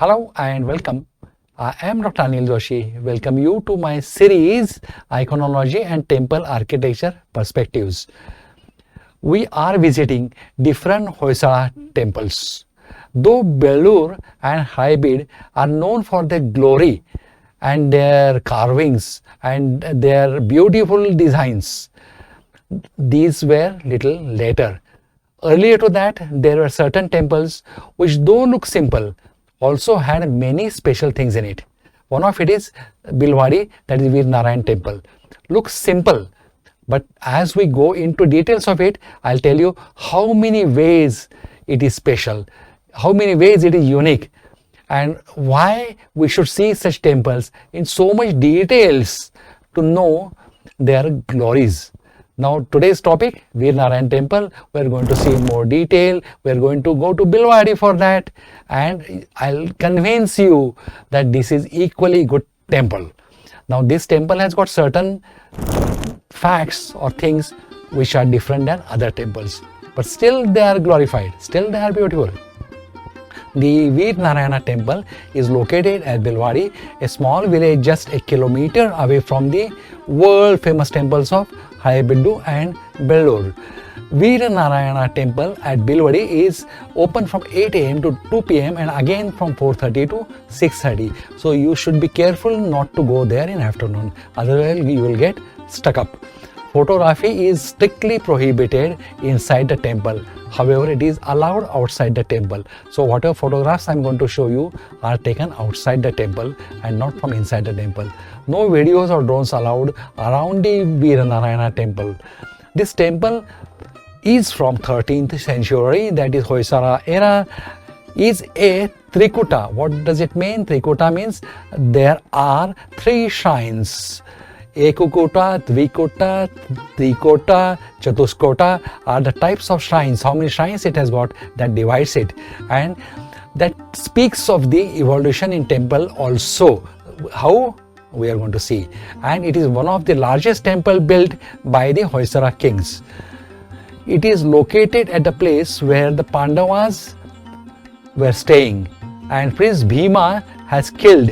Hello and welcome. I am Dr. Anil Joshi. Welcome you to my series Iconology and Temple Architecture Perspectives. We are visiting different Hoysala temples. Though Belur and Hybrid are known for their glory and their carvings and their beautiful designs, these were little later. Earlier to that, there were certain temples which, though look simple, also had many special things in it. One of it is Belwadi, that is Veer Narayan temple. Looks simple, but as we go into details of it, I'll tell you how many ways it is special, how many ways it is unique, and why we should see such temples in so much details to know their glories. Now today's topic, Veer Narayan temple, we are going to see in more detail. We are going to go to Belwadi for that, and I'll convince you that this is equally good temple. Now this temple has got certain facts or things which are different than other temples, but still they are glorified, still they are beautiful. The Veer Narayana temple is located at Belwadi, a small village just a kilometer away from the world famous temples of Hybrid and Belur. Veer Narayana temple at Belwadi is open from 8 am to 2 pm and again from 4:30 to 6:30. So you should be careful not to go there in afternoon, otherwise you will get stuck up. Photography is strictly prohibited inside the temple. However, it is allowed outside the temple. So whatever photographs I am going to show you are taken outside the temple and not from inside the temple. No videos or drones allowed around the Veer Narayana temple. This temple is from 13th century, that is Hoysala era, is a Trikuta. What does it mean? Trikuta means there are three shrines. Ekukuta, Dvikuta, Trikota, Chatuskota are the types of shrines. How many shrines it has got, that divides it, and that speaks of the evolution in temple also. How? We are going to see. And it is one of the largest temple built by the Hoysala kings. It is located at the place where the Pandavas were staying, and Prince Bhima has killed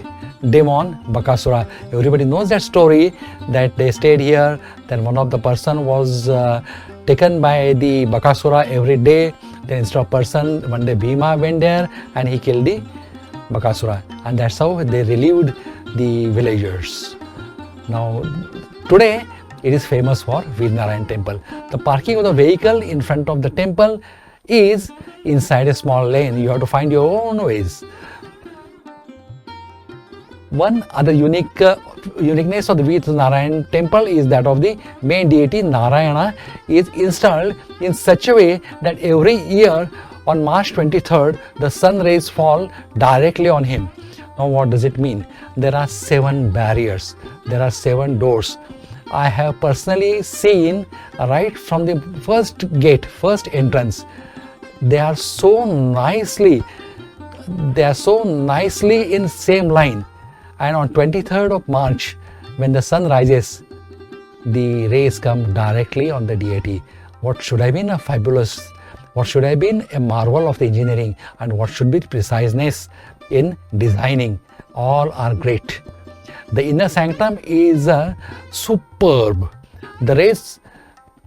demon Bakasura. Everybody knows that story, that they stayed here, then one of the person was taken by the Bakasura every day. Then instead of person, one day Bhima went there and he killed the Bakasura, and that's how they relieved the villagers. Now today it is famous for Veer Narayan temple. The parking of the vehicle in front of the temple is inside a small lane. You have to find your own ways. One other uniqueness of the Veer Narayan temple is that of the main deity Narayana is installed in such a way that every year on March 23rd the sun rays fall directly on him. Now what does it mean? There are 7 barriers, there are 7 doors. I have personally seen right from the first gate, first entrance. They are so nicely in same line. And on 23rd of March, when the sun rises, the rays come directly on the deity. What should have been a fabulous, what should have been a marvel of the engineering, and what should be preciseness in designing, all are great. The inner sanctum is superb. The rays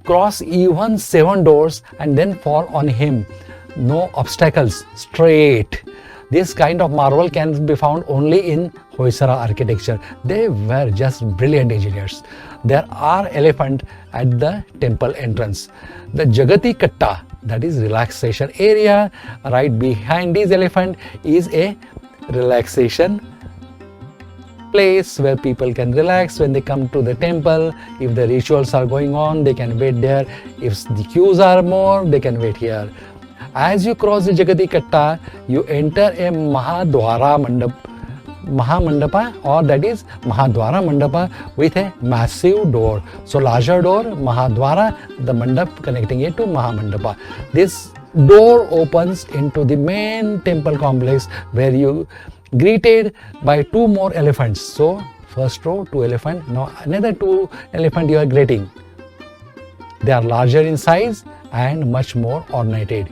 cross even 7 doors and then fall on him. No obstacles, straight. This kind of marvel can be found only in Hoysala architecture. They were just brilliant engineers. There are elephants at the temple entrance. The Jagati Katta, that is relaxation area, right behind this elephant is a relaxation place where people can relax when they come to the temple. If the rituals are going on, they can wait there. If the queues are more, they can wait here. As you cross the Jagati Katta, you enter a Mahadwara Mahamandapa, or that is Mahadwara Mandapa with a massive door. So larger door, Mahadwara, the mandap connecting it to Mahamandapa. This door opens into the main temple complex where you greeted by 2 more elephants. So first row 2 elephants, now another 2 elephants you are greeting. They are larger in size and much more ornated.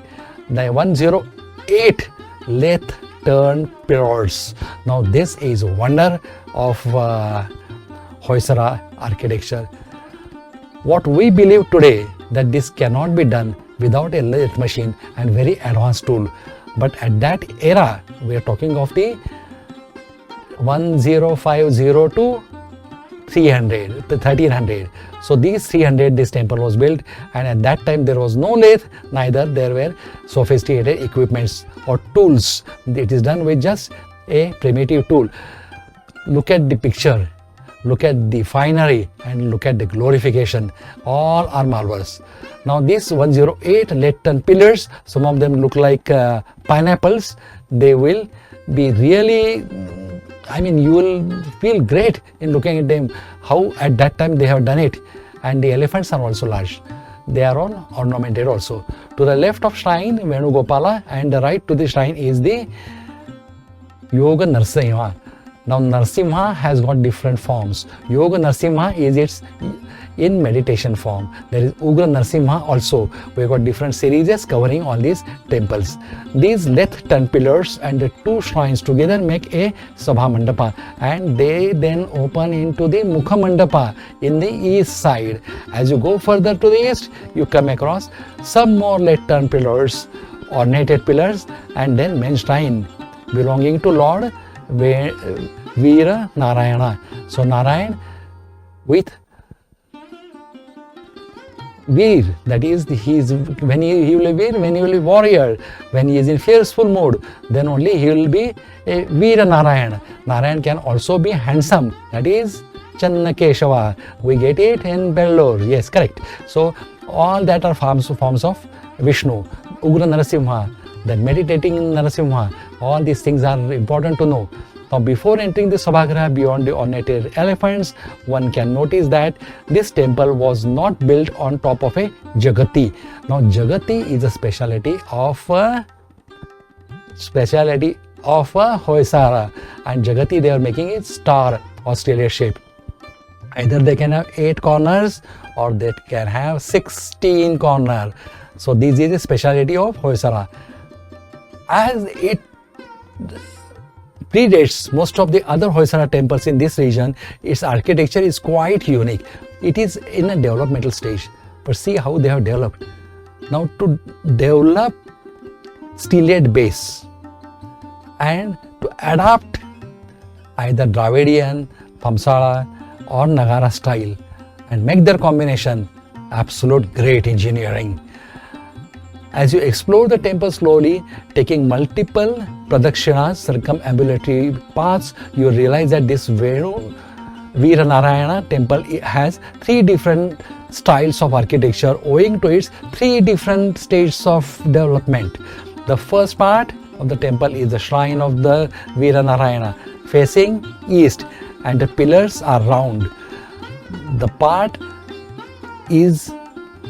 The 108 lathe turned pillars. Now this is wonder of Hoysala architecture. What we believe today that this cannot be done without a lathe machine and very advanced tool. But at that era, we are talking of the 1050 to 300, the 1300. So these 300, this temple was built, and at that time there was no lathe, neither there were sophisticated equipments or tools. It is done with just a primitive tool. Look at the picture, look at the finery, and look at the glorification. All are marvels. Now these 108 lead-ton pillars, some of them look like pineapples. They will be really, I mean, you will feel great in looking at them, how at that time they have done it. And the elephants are also large. They are all ornamented also. To the left of shrine, Venugopala, and the right to the shrine is the Yoga Narasimha. Now Narasimha has got different forms. Yoga Narasimha is its in meditation form. There is Ugra Narasimha also. We have got different series covering all these temples. These lathe-ton pillars and the two shrines together make a Sabha Mandapa, and they then open into the Mukha Mandapa in the east side. As you go further to the east, you come across some more lathe-ton pillars, ornated pillars, and then main shrine belonging to Lord Veer Narayan. So Narayan with Veer, that is, when he will be Veer, when he will be warrior, when he is in fearful mood, then only he will be a Veer Narayan. Narayan can also be handsome, that is Channa Keshava. We get it in Bellore, yes, correct. So all that are forms of Vishnu. Ugra Narasimha, that meditating in Narasimha, all these things are important to know. Now before entering the Sabhagraha beyond the ornated elephants, one can notice that this temple was not built on top of a Jagati. Now Jagati is a speciality of Hoysala, and Jagati they are making it star Australia shape. Either they can have 8 corners or they can have 16 corners. So this is a speciality of Hoysala. As it predates most of the other Hoysala temples in this region, its architecture is quite unique. It is in a developmental stage, but see how they have developed. Now to develop stelated base and to adapt either Dravidian, Pamsala or Nagara style and make their combination, absolute great engineering. As you explore the temple slowly, taking multiple pradakshinas, circumambulatory paths, you realize that this Veer Narayana temple has 3 different styles of architecture owing to its 3 different stages of development. The first part of the temple is the shrine of the Veer Narayana facing east, and the pillars are round. The part is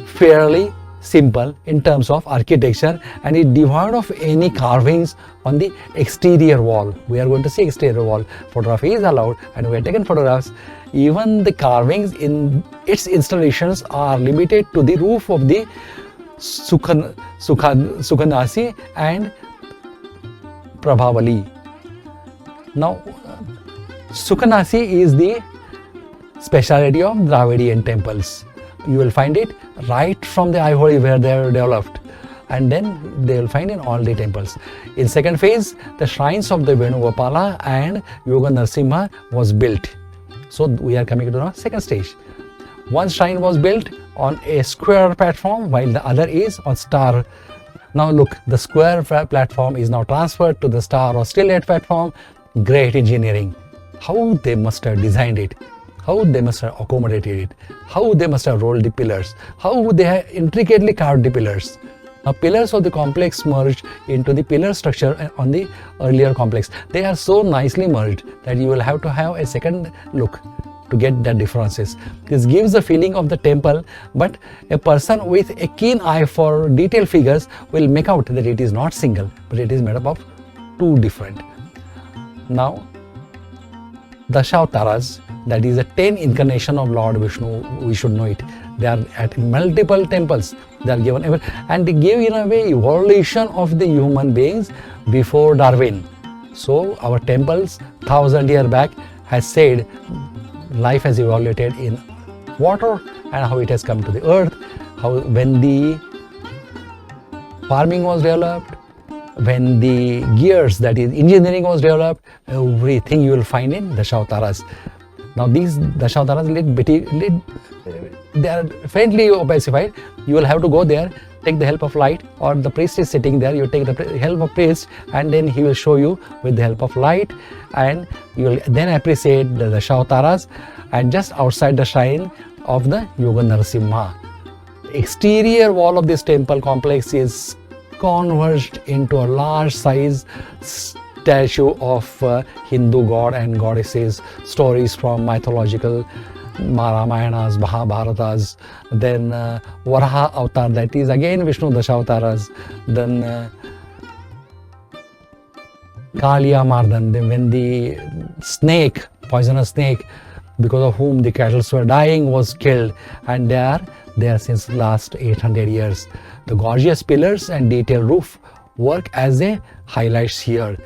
fairly simple in terms of architecture and is devoid of any carvings on the exterior wall. We are going to see exterior wall. Photography is allowed and we have taken photographs. Even the carvings in its installations are limited to the roof of the Sukhanasi and Prabhavali. Now Sukhanasi is the speciality of Dravidian temples. You will find it right from the Aiholi where they are developed, and then they will find in all the temples. In second phase, the shrines of the Venugopala and Yoga Narasimha was built. So we are coming to the second stage. One shrine was built on a square platform while the other is on star. Now look, the square platform is now transferred to the star or stellate platform. Great engineering. How they must have designed it. How they must have accommodated it, how they must have rolled the pillars, how they have intricately carved the pillars. Now pillars of the complex merged into the pillar structure on the earlier complex. They are so nicely merged that you will have to have a second look to get the differences. This gives the feeling of the temple, but a person with a keen eye for detailed figures will make out that it is not single, but it is made up of 2 different. Now Dashavtaras, that is the 10 incarnation of Lord Vishnu, we should know it. They are at multiple temples. They are given, and they give in a way evolution of the human beings before Darwin. So our temples 1000 years back has said life has evaluated in water and how it has come to the earth, how when the farming was developed, when the gears, that is engineering, was developed, everything you will find in Dashavataras. Now these Dashavataras, they are faintly opacified. You will have to go there, take the help of light, or the priest is sitting there, you take the help of priest, and then he will show you with the help of light, and you will then appreciate the Dashavataras. And just outside the shrine of the Yoga Narasimha, exterior wall of this temple complex is converged into a large size statue of Hindu god and goddesses, stories from mythological Ramayanas, Mahabharatas, then Varaha avatar, that is again Vishnu Dashavataras, then Kaliya Mardan, then when the snake, poisonous snake, because of whom the cattle were dying, was killed, and they are there since last 800 years. The gorgeous pillars and detailed roof work as a highlights here.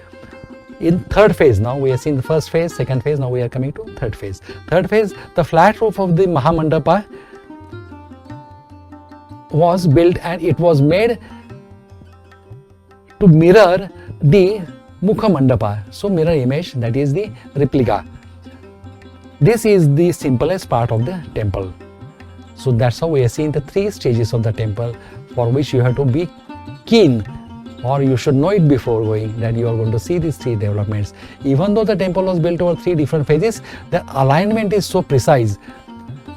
In third phase, now we have seen the first phase, second phase, now we are coming to third phase. Third phase, the flat roof of the Mahamandapa was built, and it was made to mirror the Mukha Mandapa, so mirror image, that is the replica. This is the simplest part of the temple. So that's how we have seen the three stages of the temple, for which you have to be keen, or you should know it before going, that you are going to see these three developments. Even though the temple was built over three different phases, the alignment is so precise.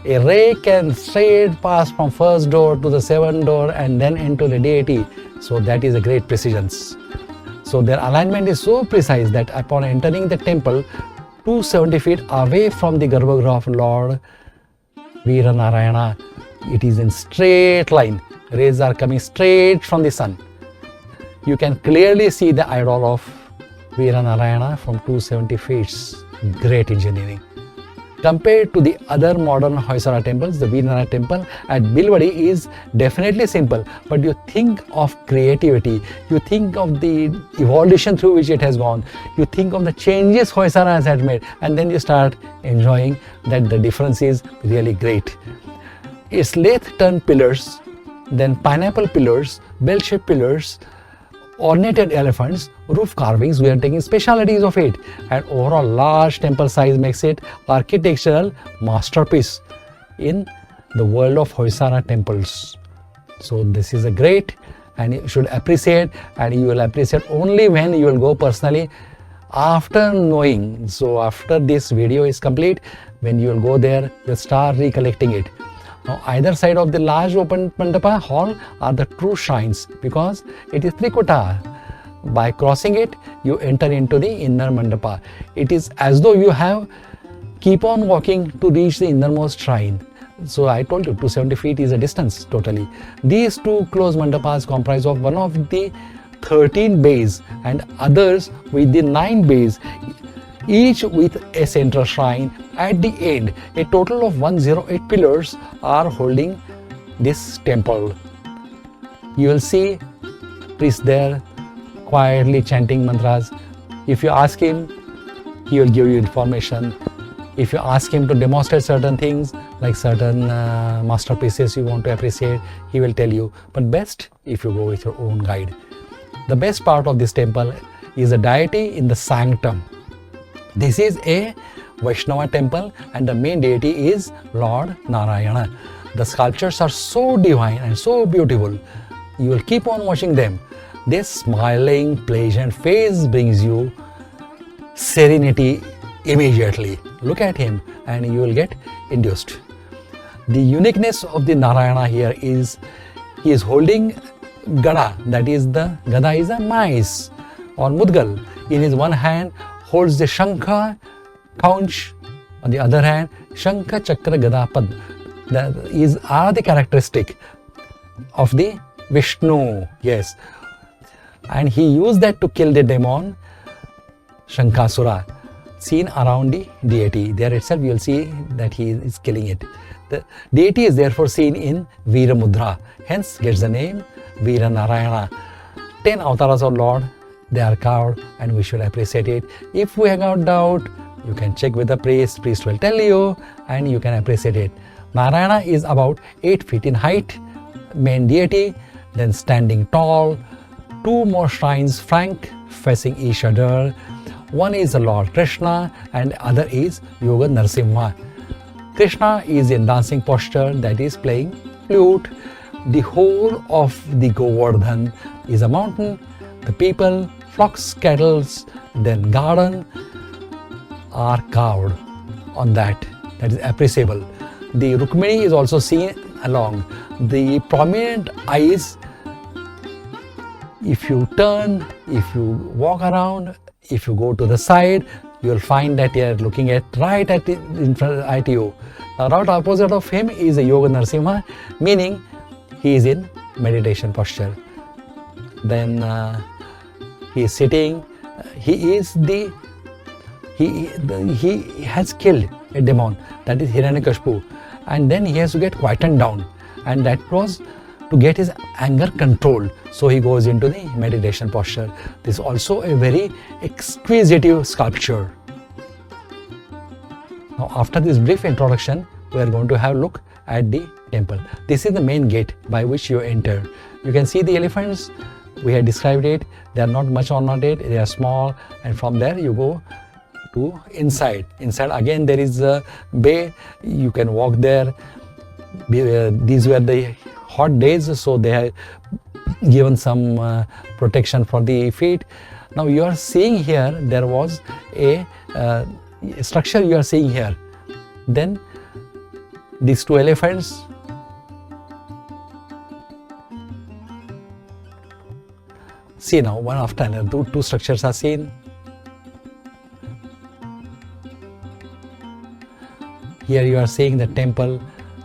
A ray can straight pass from first door to the seventh door and then into the deity. So that is a great precision. So their alignment is so precise that upon entering the temple, 270 feet away from the Garbhagriha of Lord Veer Narayana, it is in straight line. Rays are coming straight from the sun. You can clearly see the idol of Veer Narayana from 270 feet. Great engineering. Compared to the other modern Hoysala temples, the Veer Narayan temple at Belwadi is definitely simple, but you think of creativity, you think of the evolution through which it has gone, you think of the changes Hoysala has made, and then you start enjoying that the difference is really great. Its lathe-turned pillars, then pineapple pillars, bell-shaped pillars, ornated elephants, roof carvings, we are taking specialities of it, and overall large temple size makes it architectural masterpiece in the world of Hoysala temples. So this is a great, and you should appreciate, and you will appreciate only when you will go personally after knowing. So after this video is complete, when you will go there, you'll start recollecting it. Now either side of the large open mandapa hall are the true shrines, because it is Trikuta. By crossing it, you enter into the inner mandapa. It is as though you have keep on walking to reach the innermost shrine. So I told you 270 feet is a distance totally. These two closed mandapas comprise of one of the 13 bays and others with the 9 bays, each with a central shrine at the end. A total of 108 pillars are holding this temple. You will see priest there quietly chanting mantras. If you ask him, he will give you information. If you ask him to demonstrate certain things, like certain masterpieces you want to appreciate, he will tell you. But best if you go with your own guide. The best part of this temple is the deity in the sanctum. This is a Vaishnava temple, and the main deity is Lord Narayana. The sculptures are so divine and so beautiful. You will keep on watching them. This smiling, pleasant face brings you serenity immediately. Look at him and you will get induced. The uniqueness of the Narayana here is he is holding Gada, that is the Gada is a mice or Mudgal. In his one hand holds the Shankha, conch, on the other hand Shankha Chakra Gada Pad. That are the characteristic of the Vishnu, yes. And he used that to kill the demon Shankasura, seen around the deity. There itself you will see that he is killing it. The deity is therefore seen in Veera Mudra, hence gets the name Veera Narayana. 10 avatars of Lord they are carved and we should appreciate it. If we have got doubt, you can check with the priest will tell you and you can appreciate it. Narayana is about 8 feet in height, main deity, then standing tall, two more shrines flank facing each other. One is the Lord Krishna and other is Yoga Narasimha. Krishna is in dancing posture, that is playing flute. The whole of the Govardhan is a mountain. The people, flocks, cattle, then garden are carved on that. That is appreciable. The Rukmini is also seen along. The prominent eyes, if you turn, if you walk around, if you go to the side, you will find that you are looking at right at in front at you. Now, right opposite of him is a Yoga Narasimha, meaning he is in meditation posture. Then he is sitting. He has killed a demon, that is Hiranyakashipu, and then he has to get quietened down, and that was to get his anger controlled. So he goes into the meditation posture. This is also a very exquisite sculpture. Now, after this brief introduction, we are going to have a look at the temple. This is the main gate by which you enter. You can see the elephants. We have described it. They are not much ornated. They are small, and from there you go to inside. Inside again there is a bay. You can walk there. These were the hot days, so they have given some protection for the feet. Now you are seeing here, there was a structure you are seeing here. Then these two elephants, see now one after another, two structures are seen. Here you are seeing the temple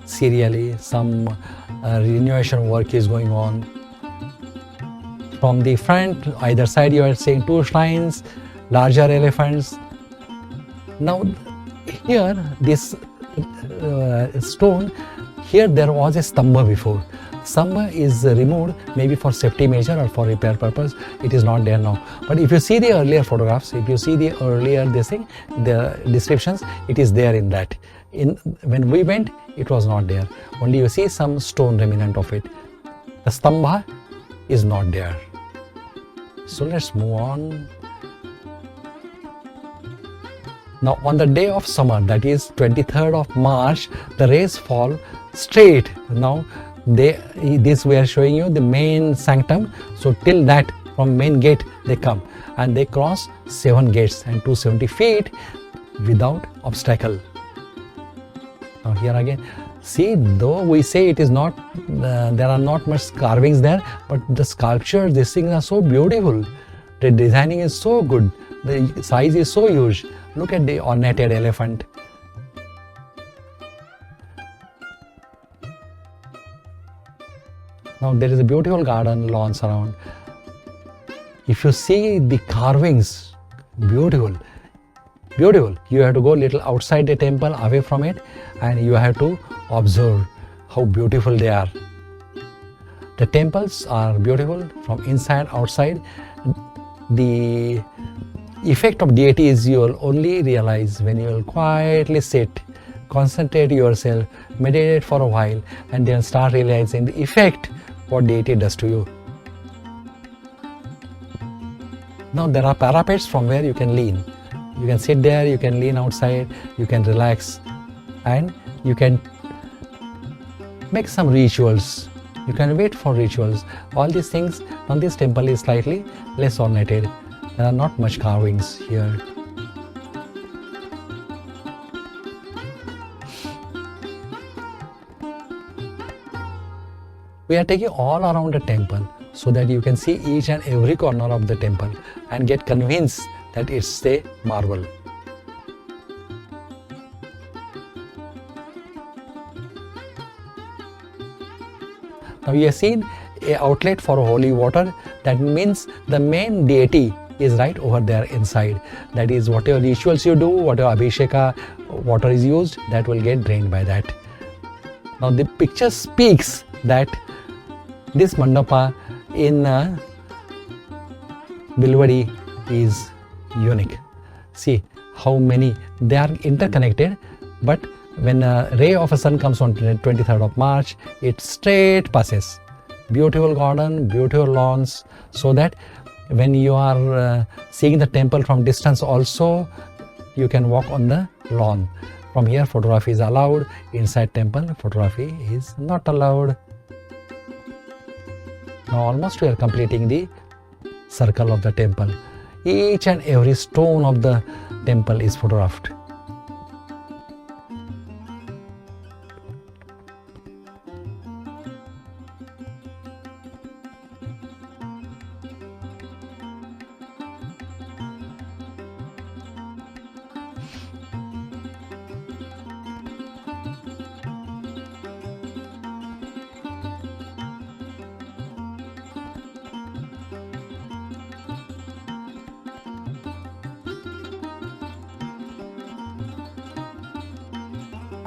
serially, some renovation work is going on. From the front, either side you are seeing two shrines, larger elephants. Now here this stone, here there was a stamba before. Stamba is removed maybe for safety measure or for repair purpose. It is not there now. But if you see the earlier photographs, if you see the earlier the descriptions, it is there in that. When we went, it was not there. Only you see some stone remnant of it. The stamba is not there. So let's move on. Now on the day of summer, that is 23rd of March, the rays fall straight. Now this we are showing you the main sanctum. So till that, from main gate they come and they cross 7 gates and 270 feet without obstacle. Now here again, see, though we say it is not, there are not much carvings there, but the sculpture, these things are so beautiful. The designing is so good. The size is so huge. Look at the ornated elephant. Now there is a beautiful garden, lawns around. If you see the carvings, beautiful. Beautiful. You have to go a little outside the temple, away from it, and you have to observe how beautiful they are. The temples are beautiful from inside, outside. The effect of deity is you will only realize when you will quietly sit, concentrate yourself, meditate for a while, and then start realizing the effect what deity does to you. Now there are parapets from where you can lean. You can sit there, you can lean outside, you can relax, and you can make some rituals. You can wait for rituals. All these things. Now this temple is slightly less ornated. There are not much carvings here. We are taking all around the temple so that you can see each and every corner of the temple and get convinced that it's a marble. Now we have seen an outlet for holy water. That means the main deity is right over there inside. That is, whatever rituals you do, whatever abhisheka water is used, that will get drained by that. Now the picture speaks that this mandapa in Belwadi is unique. See how many, they are interconnected, but when a ray of a sun comes on 23rd of March, it straight passes. Beautiful garden, beautiful lawns, so that when you are seeing the temple from distance also, you can walk on the lawn. From here photography is allowed, inside temple photography is not allowed. Now almost we are completing the circle of the temple. Each and every stone of the temple is photographed.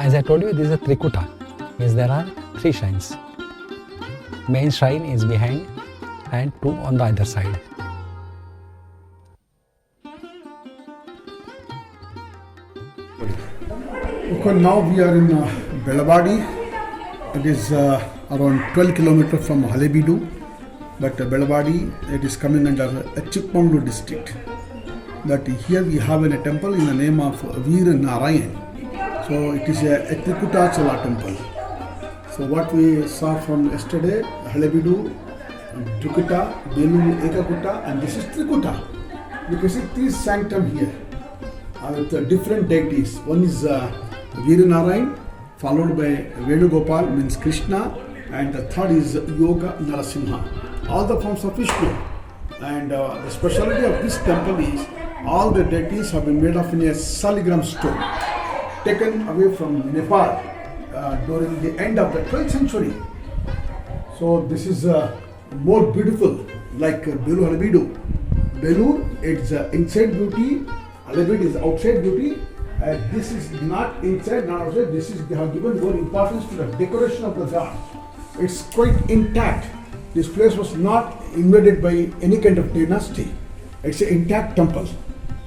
As I told you, this is a Trikuta, means there are 3 shrines. Main shrine is behind and 2 on the other side. Okay, now we are in Belwadi. It is around 12 kilometers from Halebeedu, but Belwadi, it is coming under Chikmagalur district. But here we have a temple in the name of Veer Narayan. So it is a Trikutachala temple. So what we saw from yesterday, Halebeedu, Trikuta, Belur, Ekakuta, and this is Trikuta. You can see 3 sanctum here with different deities. One is Veer Narayan, followed by Venugopal, means Krishna, and the third is Yoga Narasimha. All the forms of Vishnu. And the specialty of this temple is all the deities have been made of in a saligram stone, taken away from Nepal during the end of the 12th century. So this is more beautiful, like Belur Halebeedu. Belur, it's inside beauty, Halebeedu is outside beauty. This is not inside, not outside. This is, they have given more importance to the decoration of the god. It's quite intact. This place was not invaded by any kind of dynasty. It's an intact temple.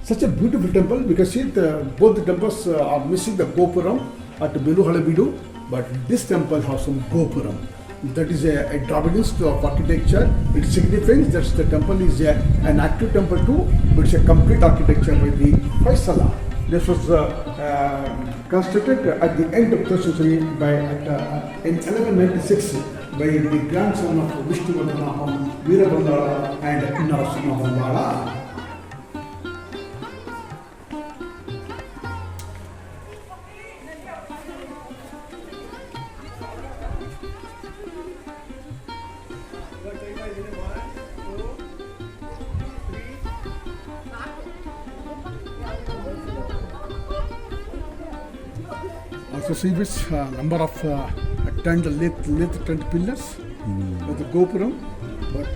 Such a beautiful temple, because see, both the temples are missing the Gopuram at Belur Halebeedu, but this temple has some Gopuram. That is a dominance of architecture. Its significance that the temple is an active temple too, but it's a complete architecture by the Faisala. This was constructed at the end of 3rd century in 1196 by the grandson of Vishnuvardhana, Veerabandala and Narasimha. Also see which number of tent pillars with the Gopuram, but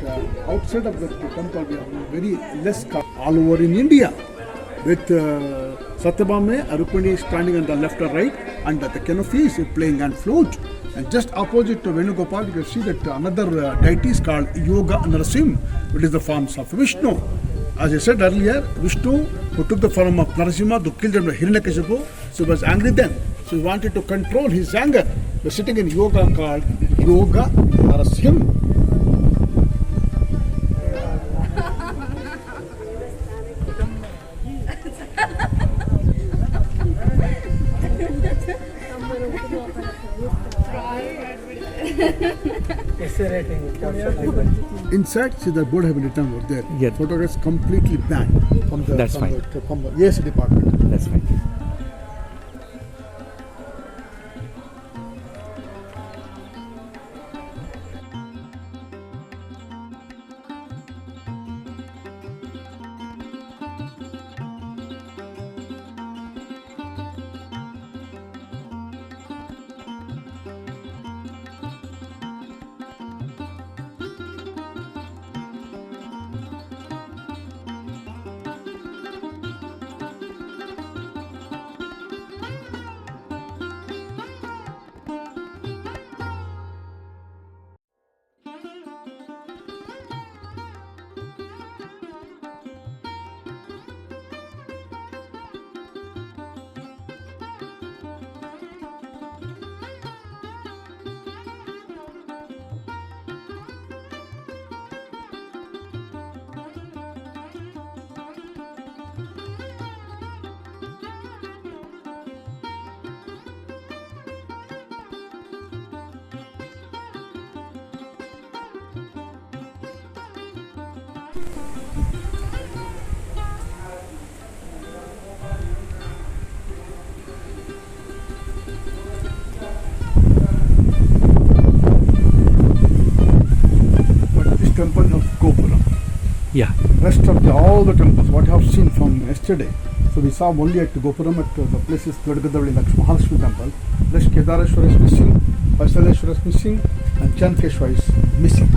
outside of the temple we have very less all over in India, with Satyabhama, Arupani standing on the left or right, and the canopy is playing and flute. And just opposite to Venugopal, you can see that another deity is called Yoga Narasimha, which is the forms of Vishnu. As I said earlier, Vishnu, who took the form of Narasimha to kill them with Hiranyakashipu, so he was angry then. So he wanted to control his anger. He was sitting in yoga called Yoga Narasimha. Inside, see the board have been written over there. Yeah. Photographs completely banned from the That's fine. From the yes department. That's fine. rest of all the temples, what you have seen from yesterday. So we saw only at Gopuram, at the places Gadgadavali Mahalakshmi temple. Rest Kedareshwar is missing, Vaisaleshwar is missing, and Chankeshwar is missing.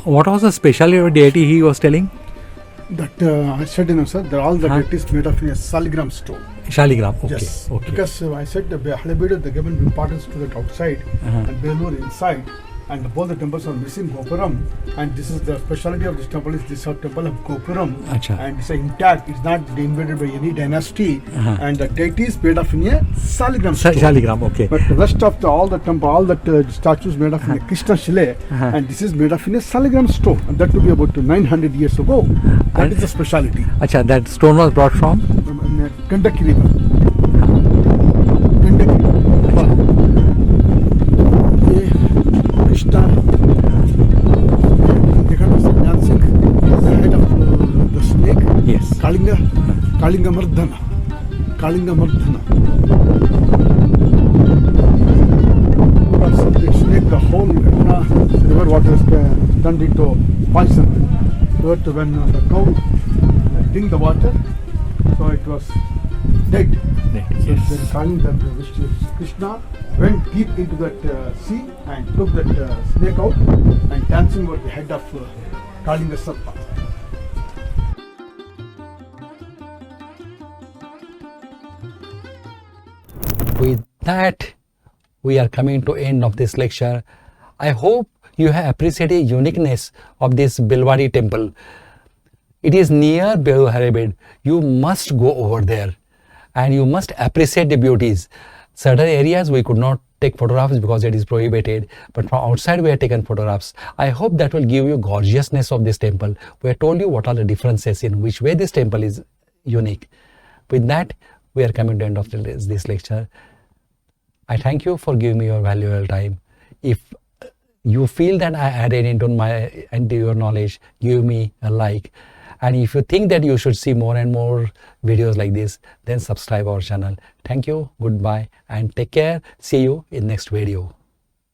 what was the specialty of deity he was telling? That I said, sir, they're all the deities made of a saligram stone. Shaligram. Okay. Yes, Okay. because I said the Halebedu, they given importance to that outside and Belur inside, and both the temples are missing Gopuram, and this is the specialty of this temple is this temple of Gopuram, Acha. and it's intact, it's not invaded by any dynasty, and the deity is made of in a saligram stone. Shaligram. Okay. But the rest of all the temple, all that statues made of in a Krishna Shile, and this is made of in a saligram stone, and that to be about 900 years ago. That is the specialty. Acha, that stone was brought from? Gandaki River. Gandaki River. Krishna, dancing the head of the snake. Yes. Kalinga Mardhana. The snake, the whole river water is turned into poison. But when the cow drank the water, so it was dead. So Yes. they're calling that Krishna went deep into that sea and took that snake out and dancing over the head of Kalinga Sarpa. With that, we are coming to end of this lecture. I hope you have appreciated the uniqueness of this Belwadi temple. It is near Belwadi. You must go over there and you must appreciate the beauties. Certain areas we could not take photographs because it is prohibited, but from outside we have taken photographs. I hope that will give you gorgeousness of this temple. We have told you what are the differences in which way this temple is unique. With that, we are coming to the end of this lecture. I thank you for giving me your valuable time. If you feel that I added into your knowledge, give me a like. And if you think that you should see more and more videos like this, then subscribe our channel. Thank you, goodbye, and take care. See you in next video.